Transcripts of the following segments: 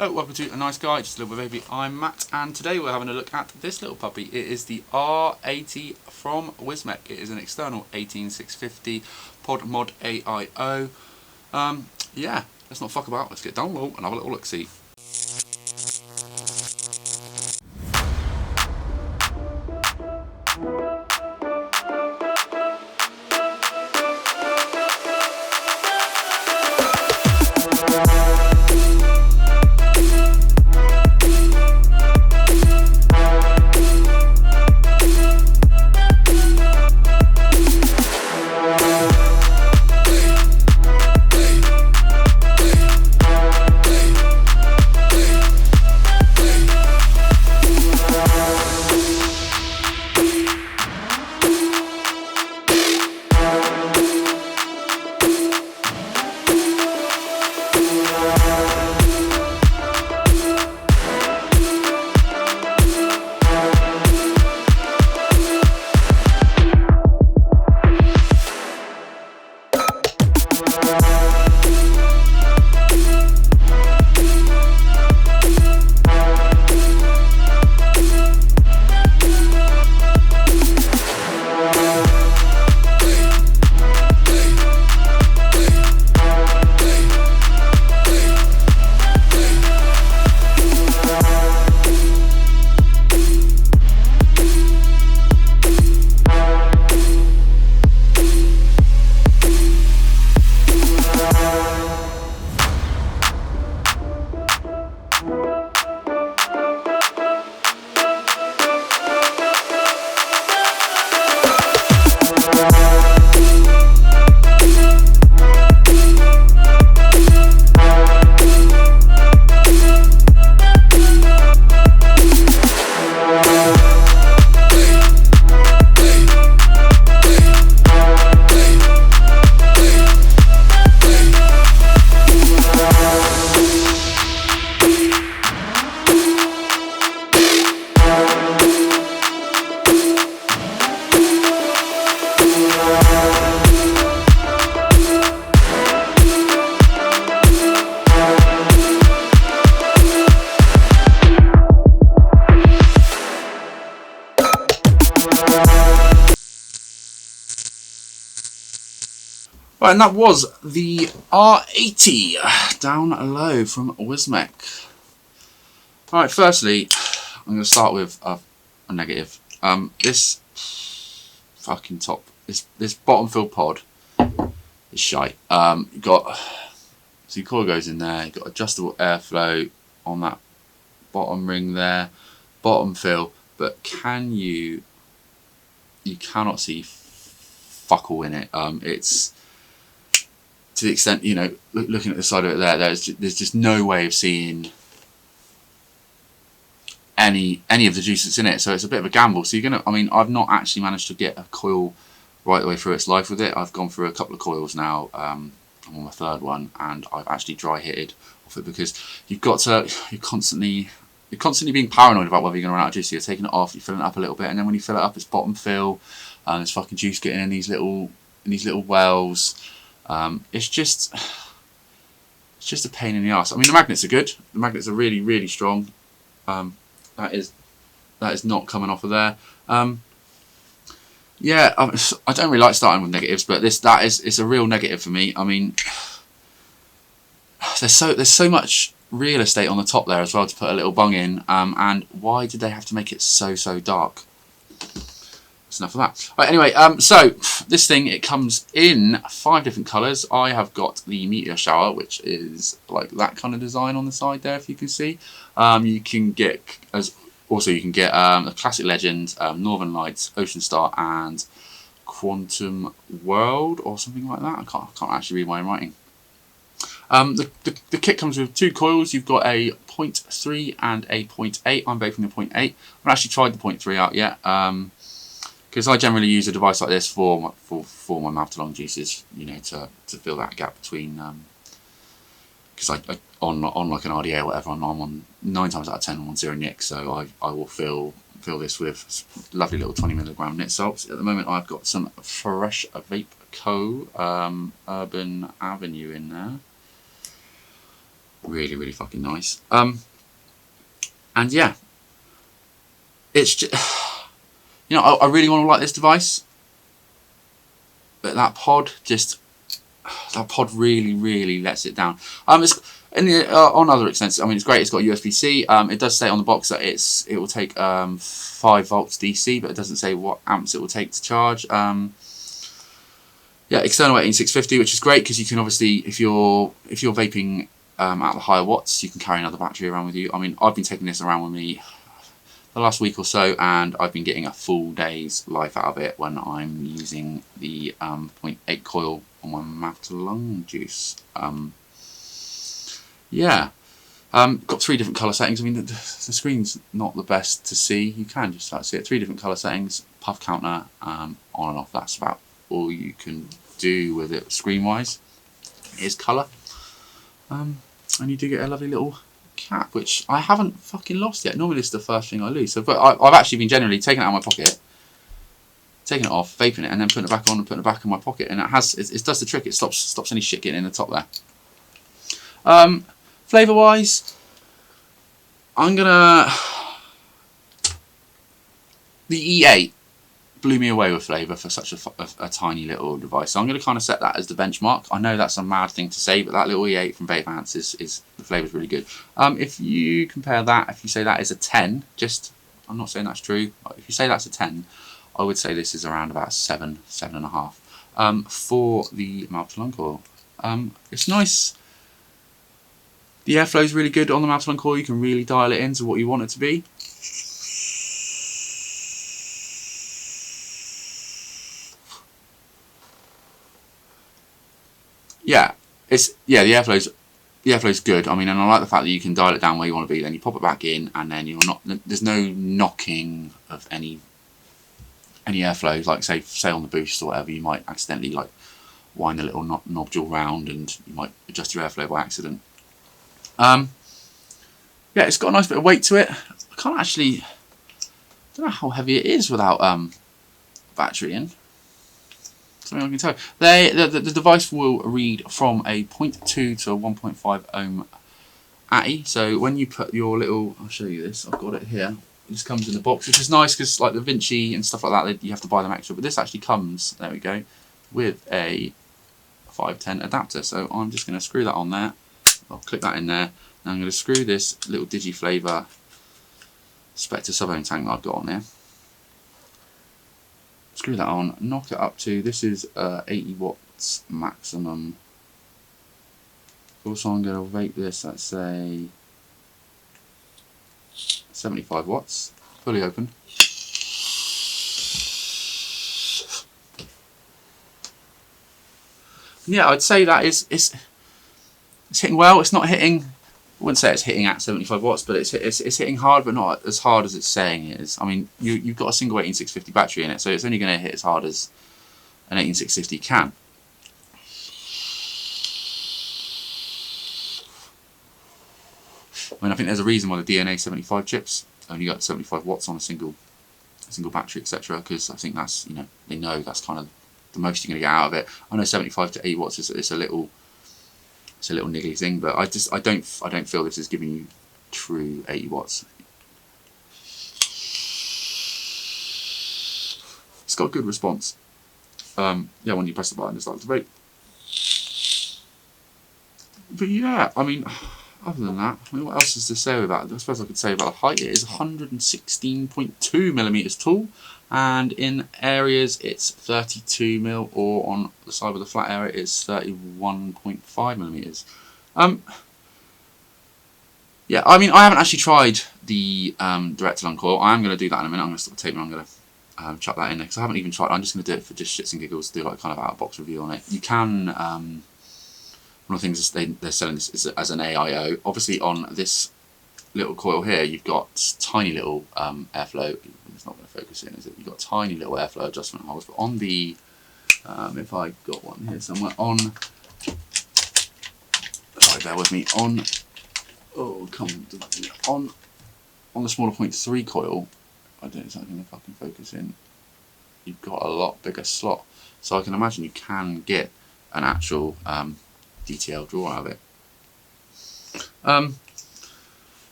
Hello, welcome to A Nice Guy, just a little bit baby. I'm Matt, and today we're having a look at this little puppy. It is the R80 from Wismec. It is an external 18650 pod mod AIO. Yeah, let's not fuck about. Let's get down low and have a little look-see. Right, and that was the R80 down low from Wismec. Alright, firstly, I'm going to start with a negative. This fucking top, this bottom fill pod is shite. You've got, so your coil goes in there, you've got adjustable airflow on that bottom ring there, bottom fill, but you cannot see fuck all in it. It's, to the extent, you know, looking at the side of it there's just no way of seeing any of the juice that's in it, so it's a bit of a gamble. So you're gonna, I mean, I've not actually managed to get a coil right the way through its life with it. I've gone through a couple of coils now. I'm on my third one, and I've actually dry hitted off it because you've got to, you're constantly being paranoid about whether you're going to run out of juice. So you're taking it off, you're filling it up a little bit, and then when you fill it up, it's bottom fill, and there's fucking juice getting in these little wells. It's just a pain in the ass. I mean, the magnets are good. The magnets are really, really strong. That is not coming off of there. Yeah, I don't really like starting with negatives, but it's a real negative for me. I mean, there's so much real estate on the top there as well to put a little bung in. And why did they have to make it so dark? That's enough of that. Right, anyway, so this thing, it comes in 5 different colours. I have got the meteor shower, which is like that kind of design on the side there, if you can see. You can get a classic legend, Northern Lights, Ocean Star, and Quantum World, or something like that. I can't actually read what I'm writing. The kit comes with 2 coils. You've got a 0.3 and a 0.8. I'm vaping the 0.8. I haven't actually tried the 0.3 out yet. Because I generally use a device like this for my mouth to long juices, you know, to fill that gap between. Because I on like an RDA or whatever, I'm on 9 times out of 10 I'm on 0 nicks, so I will fill this with lovely little 20mg knit salts. At the moment I've got some Fresh Vape Co. Urban Avenue in there. Really, really fucking nice. And yeah, it's just, you know, I really want to like this device, but that pod really, really lets it down. It's on other extents. I mean, it's great. It's got USB-C. It does say on the box that it will take 5 volts DC, but it doesn't say what amps it will take to charge. Yeah, external 18650, which is great because you can obviously, if you're vaping at the higher watts, you can carry another battery around with you. I mean, I've been taking this around with me the last week or so, and I've been getting a full day's life out of it when I'm using the 0.8 coil on my mouth to lung juice. Yeah, got 3 different colour settings. I mean, the screen's not the best to see. You can just start to see it. 3 different colour settings, puff counter, on and off. That's about all you can do with it screen wise. Is colour, and you do get a lovely little cap, which I haven't fucking lost yet. Normally it's the first thing I lose. So, but I've actually been generally taking it out of my pocket, taking it off, vaping it, and then putting it back on and putting it back in my pocket, and it does the trick. It stops any shit getting in the top there. Flavour wise, I'm gonna, the E8 blew me away with flavour for such a tiny little device. So I'm going to kind of set that as the benchmark. I know that's a mad thing to say, but that little E8 from Vape Ants is the flavour's really good. If you compare that, if you say that is a 10, I'm not saying that's true. If you say that's a 10, I would say this is around about 7, 7.5 for the mouth to lung coil. It's nice. The airflow is really good on the mouth to lung coil. You can really dial it into what you want it to be. Yeah, the airflow's good. I mean, and I like the fact that you can dial it down where you want to be. Then you pop it back in, and then there's no knocking of any airflow. Like say on the boost or whatever, you might accidentally like wind the little nodule round, and you might adjust your airflow by accident. Yeah, it's got a nice bit of weight to it. I don't know how heavy it is without battery in. Something I can tell you. The device will read from a 0.2 to a 1.5 ohm ATI. So when you put your little, I'll show you this. I've got it here. It just comes in the box, which is nice because like the Vinci and stuff like that, you have to buy them extra. But this actually comes, there we go, with a 510 adapter. So I'm just going to screw that on there. I'll click that in there. Now I'm going to screw this little DigiFlavor Spectre sub-ohm tank that I've got on there. Screw that on, knock it up to, this is 80 watts maximum. Also I'm going to vape this at say 75 watts, fully open. Yeah, I'd say that it's hitting well. It's not hitting, I wouldn't say it's hitting at 75 watts, but it's hitting hard, but not as hard as it's saying it is. I mean, you've got a single 18650 battery in it, so it's only going to hit as hard as an 18650 can. I mean, I think there's a reason why the DNA 75 chips only got 75 watts on a single battery, etc. Because I think that's, you know, they know that's kind of the most you're going to get out of it. I know 75 to 80 watts is a little niggly thing, but I don't feel this is giving you true 80 watts. It's got a good response. Yeah, when you press the button, it starts to vape. But yeah, I mean, other than that, I mean, what else is to say about it? I suppose I could say about the height. It is 116.2 millimeters tall, and in areas it's 32 mil, or on the side with the flat area it's 31.5 millimeters. Yeah, I mean, I haven't actually tried the direct to lung coil. I am going to do that in a minute. I'm going to stop the tape and I'm going to chuck that in there because I haven't even tried. I'm just going to do it for just shits and giggles, do like kind of out of box review on it. You can. One of the things is they're selling this as an AIO. Obviously, on this little coil here, you've got tiny little airflow. It's not going to focus in, is it? You've got tiny little airflow adjustment holes. But on the, if I got one here somewhere, sorry, bear with me. On the smaller 0.3 coil, I don't know if that's going to fucking focus in. You've got a lot bigger slot, so I can imagine you can get an actual DTL draw out of it.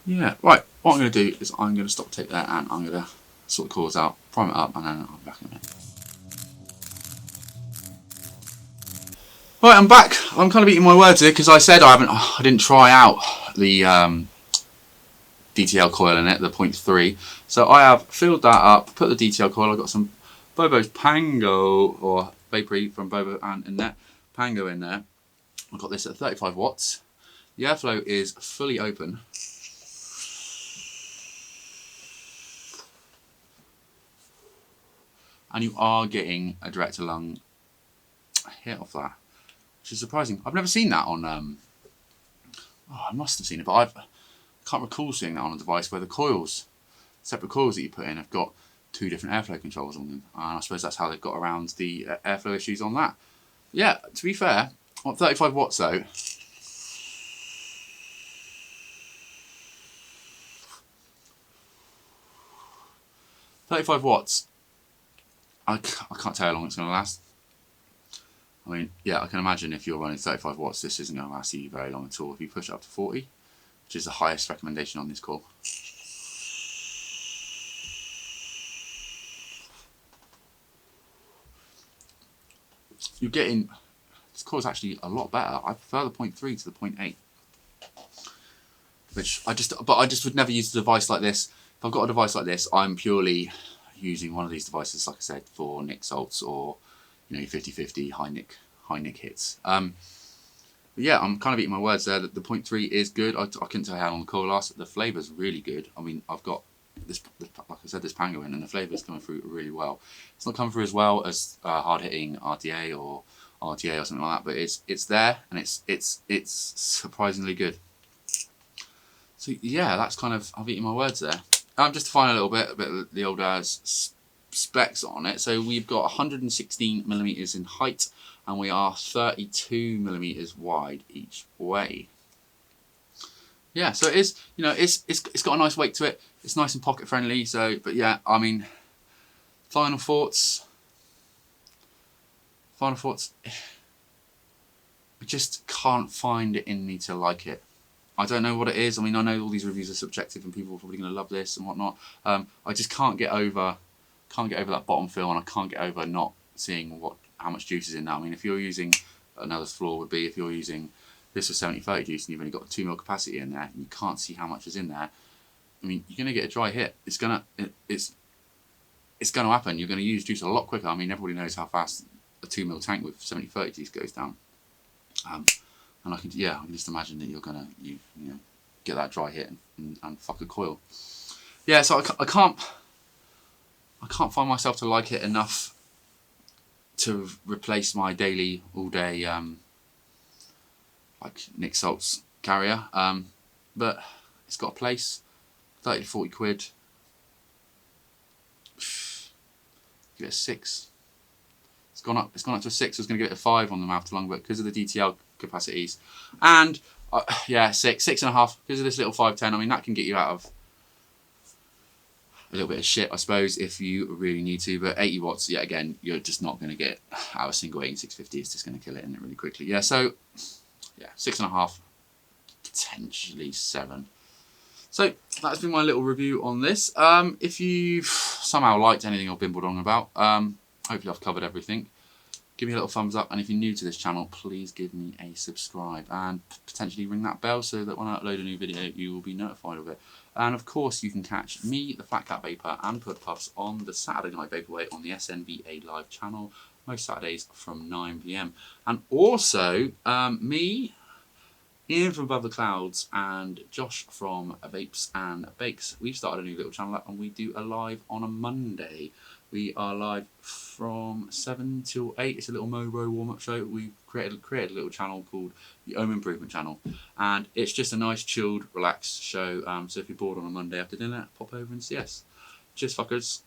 Yeah, right, what I'm going to do is I'm going to stop tape there and I'm going to sort the coils out, prime it up, and then I'll be back in a minute. Right, I'm back. I'm kind of eating my words here because I said I didn't try out the DTL coil in it, the 0.3. So I have filled that up, put the DTL coil. I've got some Bobo's Pango, or Vapery from Bobo and in there, Pango in there. I've got this at 35 watts. The airflow is fully open. And you are getting a direct to lung hit off that, which is surprising. I've never seen that on, I must have seen it, but I can't recall seeing that on a device where the coils, separate coils that you put in, have got 2 different airflow controls on them. And I suppose that's how they've got around the airflow issues on that. But yeah, to be fair, on 35 watts though, I can't tell how long it's going to last. I mean, yeah, I can imagine if you're running 35 watts, this isn't going to last you very long at all. If you push it up to 40, which is the highest recommendation on this coil. You're getting, this coil is actually a lot better. I prefer the 0.3 to the 0.8. Which I just would never use a device like this. If I've got a device like this, I'm purely using one of these devices, like I said, for nick salts or, you know, 50-50 high nick hits. But yeah, I'm kind of eating my words there. That the 0.3 is good. I couldn't tell how long the coil lasts. The flavour's really good. I mean, I've got this, like I said, this Pango in, and the flavour's coming through really well. It's not coming through as well as hard hitting RDA or RTA or something like that, but it's there, and it's surprisingly good. So yeah, that's kind of, I've eaten my words there. Just to find a little bit of the old specs on it. So we've got 116mm in height, and we are 32mm wide each way. Yeah, so it is, you know, it's got a nice weight to it. It's nice and pocket friendly. So, but yeah, I mean, final thoughts. I just can't find it in me to like it. I don't know what it is. I mean, I know all these reviews are subjective and people are probably going to love this and whatnot. I just can't get over that bottom fill, and I can't get over not seeing how much juice is in that. I mean, if you're using, another flaw would be if you're using this with 70-30 juice and you've only got 2ml capacity in there and you can't see how much is in there, I mean, you're going to get a dry hit. It's going to happen. You're going to use juice a lot quicker. I mean, everybody knows how fast a 2ml tank with 70-30 juice goes down. And I can just imagine that you're gonna you know get that dry hit and fuck a coil. Yeah, so I can't find myself to like it enough to replace my daily all day like Nick Salt's carrier. But it's got a place. 30 to 40 quid. Give it a 6. It's gone up to a 6. I was going to give it a 5 on the mouth to lung, but because of the DTL capacities, and yeah, 6.5 because of this little 510. I mean, that can get you out of a little bit of shit, I suppose, if you really need to. But 80 watts, yeah, again, you're just not going to get out of single 8 and 650. It's just going to kill it in it really quickly. Yeah, so yeah, 6.5, potentially 7. So that's been my little review on this. If you've somehow liked anything I've bimbled on about, hopefully I've covered everything. Give me a little thumbs up, and if you're new to this channel, please give me a subscribe and potentially ring that bell so that when I upload a new video you will be notified of it. And of course you can catch me, the Fat Cat Vapor, and Pud Puffs on the Saturday Night Vaporwave on the SNVA Live channel most Saturdays from 9 PM. And also me, Ian from Above the Clouds, and Josh from Vapes and Bakes. We've started a new little channel up, and we do a live on a Monday. We are live from 7 till 8. It's a little Mobro warm-up show. We created a little channel called the Home Improvement Channel, and it's just a nice, chilled, relaxed show. So if you're bored on a Monday after dinner, pop over and see us. Cheers, fuckers.